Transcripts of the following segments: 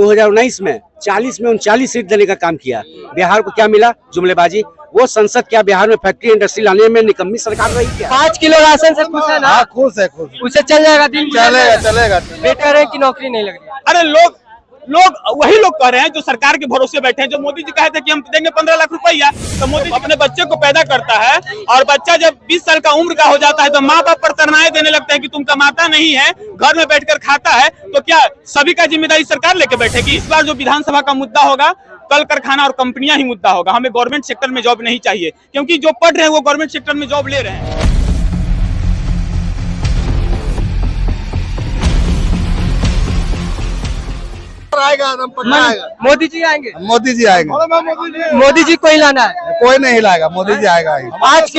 2019 में 40 में 39 सीट देने का काम किया। बिहार को क्या मिला? जुमलेबाजी। वो संसद क्या बिहार में फैक्ट्री इंडस्ट्री लाने में निकम्मी सरकार रही क्या? 5 किलो राशन से खुश है ना? हाँ, खुश है, खुश। उसे चल जाएगा दिन? चलेगा। बेटर है कि नौकरी नहीं लग रही? अरे लोग वही लोग कह रहे हैं जो सरकार के भरोसे बैठे हैं। जो मोदी जी कहे थे कि हम देंगे 15 लाख रुपया, तो मोदी जी अपने बच्चे को पैदा करता है और बच्चा जब 20 साल का उम्र का हो जाता है तो माँ बाप पर तरनाए देने लगते हैं कि तुम कमाता नहीं है, घर में बैठकर खाता है, तो क्या सभी का जिम्मेदारी सरकार लेके बैठेगी? इस बार जो विधानसभा का मुद्दा होगा, कल कारखाना और कंपनियां ही मुद्दा होगा। हमें गवर्नमेंट सेक्टर में जॉब नहीं चाहिए, क्योंकि जो पढ़ रहे हैं वो गवर्नमेंट सेक्टर में जॉब ले रहे हैं। मोदी जी आएंगे? मोदी जी आएंगे। मोदी जी को ही लाना है? कोई नहीं लाएगा, मोदी जी आएगा। 5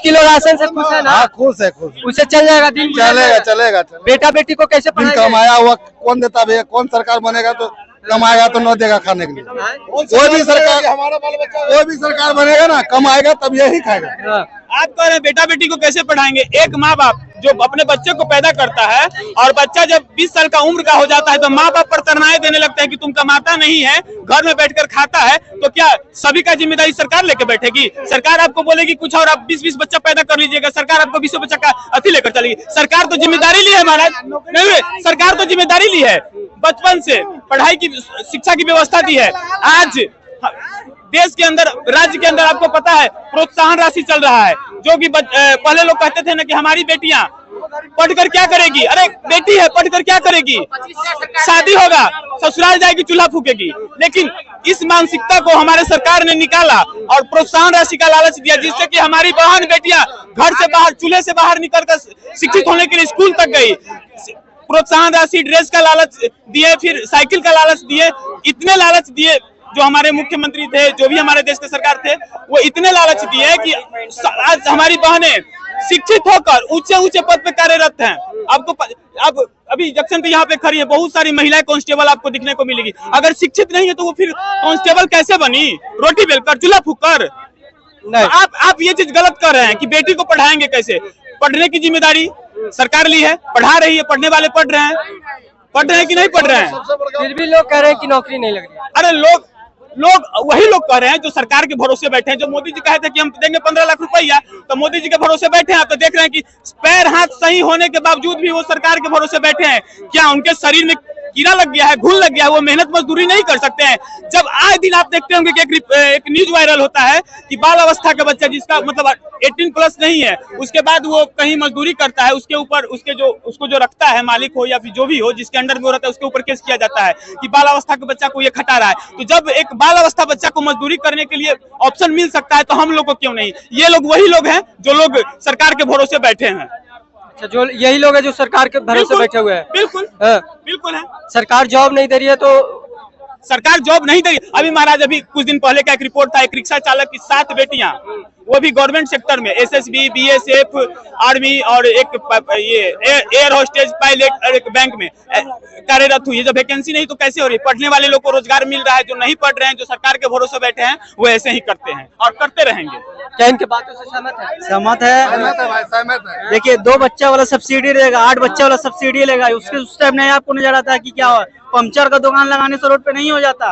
किलो राशन से खुश है ना? हाँ, खुश है, खुश। उसे चल जाएगा दिन? चलेगा। बेटा बेटी को कैसे दिन पढ़ाएंगे? कमाया हुआ कौन देता भैया? कौन सरकार बनेगा तो कमाएगा तो न देगा खाने के लिए। कोई भी सरकार बनेगा ना, कमाएगा तब यही खाएगा। आप कह रहे हैं बेटा बेटी को कैसे पढ़ाएंगे? एक माँ बाप जो अपने बच्चे को पैदा करता है और बच्चा जब 20 साल का उम्र का हो जाता है तो माँ बाप पर तरनाए देने लगते हैं कि तुम कमाता नहीं है, घर में बैठकर खाता है, तो क्या सभी का जिम्मेदारी सरकार लेके बैठेगी? सरकार आपको बोलेगी कुछ और आप 20 बच्चा पैदा कर लीजिएगा, सरकार आपको 20 बच्चा का अति लेकर चलेगी। सरकार तो जिम्मेदारी ली है महाराज, नहीं, सरकार तो जिम्मेदारी ली है, बचपन से पढ़ाई की शिक्षा की व्यवस्था दी है। आज देश के अंदर, राज्य के अंदर आपको पता है प्रोत्साहन राशि चल रहा है, जो कि पहले लोग कहते थे ना कि हमारी बेटियां पढ़कर क्या करेगी? अरे बेटी है, पढ़कर क्या करेगी? शादी होगा, ससुराल जाएगी, चूल्हा फूकेगी। लेकिन इस मानसिकता को हमारे सरकार ने निकाला और प्रोत्साहन राशि का लालच दिया, जिससे कि हमारी बहन बेटियां घर से बाहर, चूल्हे से बाहर निकलकर शिक्षित होने के लिए स्कूल तक गई। प्रोत्साहन राशि, ड्रेस का लालच दिए, फिर साइकिल का लालच दिए, इतने लालच दिए। जो हमारे मुख्यमंत्री थे, जो भी हमारे देश के सरकार थे, वो इतने लालच दिए कि आज हमारी बहनें शिक्षित होकर ऊंचे ऊंचे पद पे कार्यरत हैं। आपको अब अभी जंक्शन पे यहाँ पे खड़ी है, बहुत सारी महिलाएं कांस्टेबल आपको दिखने को मिलेगी। अगर शिक्षित नहीं है तो वो फिर कांस्टेबल कैसे बनी? रोटी बेलकर, चूल्हा फूककर? आप ये चीज गलत कर रहे हैं कि बेटी को पढ़ाएंगे कैसे? पढ़ने की जिम्मेदारी सरकार ली है, पढ़ा रही है, पढ़ने वाले पढ़ रहे हैं कि नहीं पढ़ रहे हैं? फिर भी लोग कह रहे हैं कि नौकरी नहीं लग रही। अरे लोग वही लोग कह रहे हैं जो सरकार के भरोसे बैठे हैं। जो मोदी जी कहे थे कि हम देंगे 15 लाख रुपया, तो मोदी जी के भरोसे बैठे हैं। आप तो देख रहे हैं कि पैर हाथ सही होने के बावजूद भी वो सरकार के भरोसे बैठे हैं। क्या उनके शरीर में कीड़ा लग गया है, घुन लग गया है? वो मेहनत मजदूरी नहीं कर सकते हैं? जब आए दिन आप देखते होंगे कि एक न्यूज वायरल होता है कि बाल अवस्था का बच्चा जिसका मतलब 18 प्लस नहीं है, उसके बाद वो कहीं मजदूरी करता है, उसके ऊपर उसको जो रखता है, मालिक हो या फिर जो भी हो जिसके अंडर में रहता है, उसके ऊपर केस किया जाता है कि बाल अवस्था के बच्चा को ये खटा रहा है। तो जब एक बाल अवस्था बच्चा को मजदूरी करने के लिए ऑप्शन मिल सकता है तो हम लोग को क्यों नहीं? ये लोग वही लोग हैं जो लोग सरकार के भरोसे बैठे हैं। जो यही लोग हैं जो सरकार के भरोसे बैठे हुए हैं? बिल्कुल है। सरकार जॉब नहीं दे रही है तो सरकार जॉब नहीं दे रही। अभी महाराज, अभी कुछ दिन पहले का एक रिपोर्ट था, एक रिक्शा चालक की 7 बेटियां, वो भी गवर्नमेंट सेक्टर में, एसएसबी, बीएसएफ, आर्मी और एक ये एयर होस्टेज पायलट और एक बैंक में कार्यरत हुई है। जब वैकेंसी नहीं तो कैसे हो रही? पढ़ने वाले लोग को रोजगार मिल रहा है, जो नहीं पढ़ रहे हैं, जो सरकार के भरोसे बैठे हैं, वो ऐसे ही करते हैं और करते रहेंगे। क्या इनके बातों से सहमत है? सहमत है। देखिए, 2 बच्चा वाला सब्सिडी रहेगा, 8 बच्चा वाला सब्सिडी लेगा। उस टाइम नहीं आपको नजर आता है कि क्या पंचर का दुकान लगाने से रोड पे नहीं हो जाता।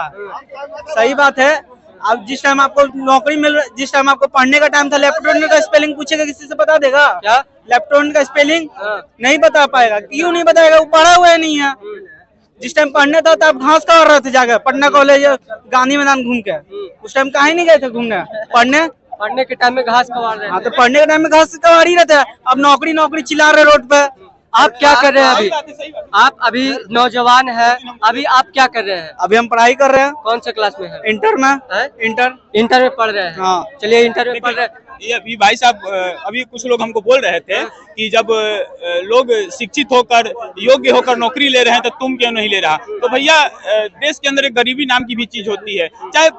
सही बात है। अब जिस टाइम आपको नौकरी जिस टाइम आपको पढ़ने का टाइम था, लेफ्टिनेंट का स्पेलिंग पूछेगा, किसी से बता देगा क्या? लेफ्टिनेंट का स्पेलिंग नहीं बता पाएगा। क्यों नहीं बताएगा? वो पढ़ा हुआ है नहीं है। जिस टाइम पढ़ने था तब घास कवर रहे थे जाकर पटना कॉलेज, गांधी मैदान घूम के। उस टाइम कहीं नहीं गए थे घूमने? पढ़ने के टाइम में घास कवार रहे। हाँ, तो पढ़ने के टाइम में घास कवार ही रहते हैं। अब नौकरी चिल्ला रहे रोड पे। आप क्या कर रहे हैं अभी? आप अभी नौजवान है, अभी आप क्या कर रहे हैं? अभी हम पढ़ाई कर रहे हैं। कौन से क्लास में है? इंटर में। इंटर में पढ़ रहे हैं? हाँ। चलिए, इंटर में पढ़ रहे हैं। ये अभी भाई साहब, अभी कुछ लोग हमको बोल रहे थे कि जब लोग शिक्षित होकर, योग्य होकर नौकरी ले रहे हैं तो तुम क्यों नहीं ले रहा? तो भैया, देश के अंदर एक गरीबी नाम की भी चीज होती है। चाहे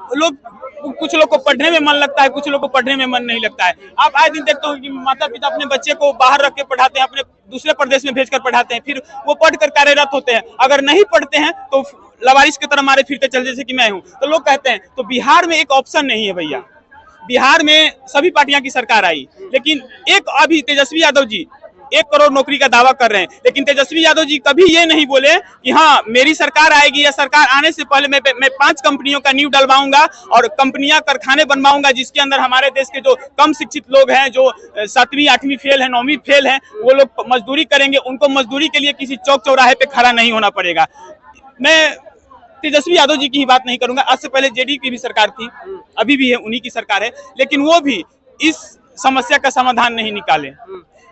कुछ लोग को पढ़ने में मन लगता है, कुछ लोग को पढ़ने में मन नहीं लगता है। आप आए दिन देखते हो कि माता पिता अपने बच्चे को बाहर रख के पढ़ाते हैं, अपने दूसरे प्रदेश में भेजकर पढ़ाते हैं, फिर वो पढ़कर कार्यरत होते हैं। अगर नहीं पढ़ते हैं तो लवारिस की तरह मारे फिरते चल, जैसे कि मैं हूँ। तो लोग कहते हैं, तो बिहार में एक ऑप्शन नहीं है भैया। बिहार में सभी पार्टियां की सरकार आई, लेकिन एक अभी तेजस्वी यादव जी 1 करोड़ नौकरी का दावा कर रहे हैं, लेकिन तेजस्वी यादव जी कभी ये नहीं बोले कि हाँ मेरी सरकार आएगी या सरकार आने से पहले मैं 5 कंपनियों का नींव डलवाऊंगा और कंपनियां कारखाने बनवाऊंगा जिसके अंदर हमारे देश के जो कम शिक्षित लोग हैं, जो 7वीं 8वीं फेल है, 9वीं फेल है, वो लोग मजदूरी करेंगे, उनको मजदूरी के लिए किसी चौक चौराहे पे खड़ा नहीं होना पड़ेगा। मैं तेजस्वी यादव जी की ही बात नहीं करूंगा, आज से पहले जेडीयू की भी सरकार थी, अभी भी है, उन्हीं की सरकार है, लेकिन वो भी इस समस्या का समाधान नहीं निकाले।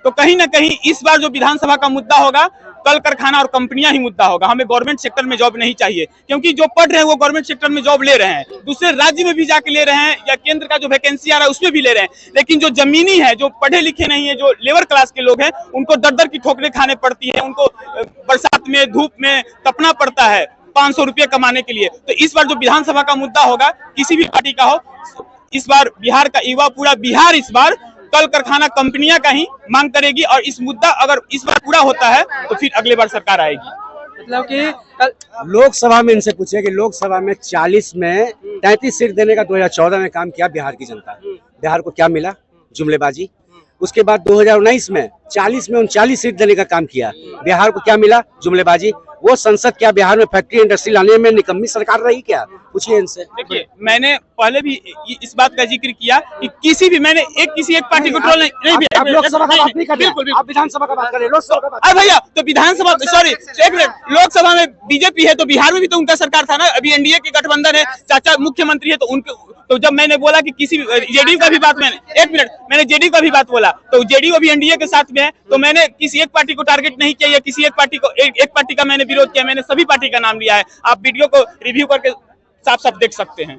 तो कहीं ना कहीं इस बार जो विधानसभा का मुद्दा होगा, कल कारखाना और कंपनियां ही मुद्दा होगा। हमें गवर्नमेंट सेक्टर में जॉब नहीं चाहिए, क्योंकि जो पढ़ रहे हैं वो गवर्नमेंट सेक्टर में जॉब ले रहे हैं, दूसरे राज्य में भी जाके ले रहे हैं या केंद्र का जो वैकेंसी आ रहा है उसमें भी ले रहे हैं, लेकिन जो जमीनी है, जो पढ़े लिखे नहीं है, जो लेबर क्लास के लोग हैं, उनको दर दर की ठोकरें खाने पड़ती है, उनको बरसात में धूप में तपना पड़ता है 500 रुपये कमाने के लिए। तो इस बार जो विधानसभा का मुद्दा होगा, किसी भी पार्टी का हो, इस बार बिहार का युवा, पूरा बिहार इस बार कल कारखाना कंपनियां का ही मांग करेगी, और इस मुद्दा अगर इस बार पूरा होता है तो फिर अगले बार सरकार आएगी। मतलब कि लोकसभा में इनसे पूछिए कि लोकसभा में 40 में 33 सीट देने का 2014 में काम किया बिहार की जनता, बिहार को क्या मिला? जुमलेबाजी। उसके बाद 2019 में 40 में 39 सीट देने का काम किया, बिहार को क्या मिला? जुमलेबाजी। वो संसद क्या बिहार में फैक्ट्री इंडस्ट्री लाने में निकम्मी सरकार रही क्या? पूछिए इनसे। देखिए, मैंने पहले भी इस बात का जिक्र किया कि किसी भी मैंने किसी एक पार्टी को ट्रोल नहीं। आप लोकसभा का बात नहीं कर रहे, आप विधानसभा का बात कर रहे हैं, लोकसभा का बात। अरे भैया, तो विधानसभा, सॉरी एक मिनट, लोकसभा में बीजेपी है तो बिहार में भी तो उनका सरकार था ना, अभी एनडीए के गठबंधन है, चाचा मुख्यमंत्री है, तो उनके, तो जब मैंने बोला कि किसी जेडीयू का भी बात, मैंने जेडीयू का भी बात बोला, तो जेडीयू अभी एनडीए के साथ में है, तो मैंने किसी एक पार्टी को टारगेट नहीं किया या किसी एक पार्टी को एक पार्टी का मैंने विरोध किया, मैंने सभी पार्टी का नाम लिया है। आप वीडियो को रिव्यू करके साफ साफ देख सकते हैं।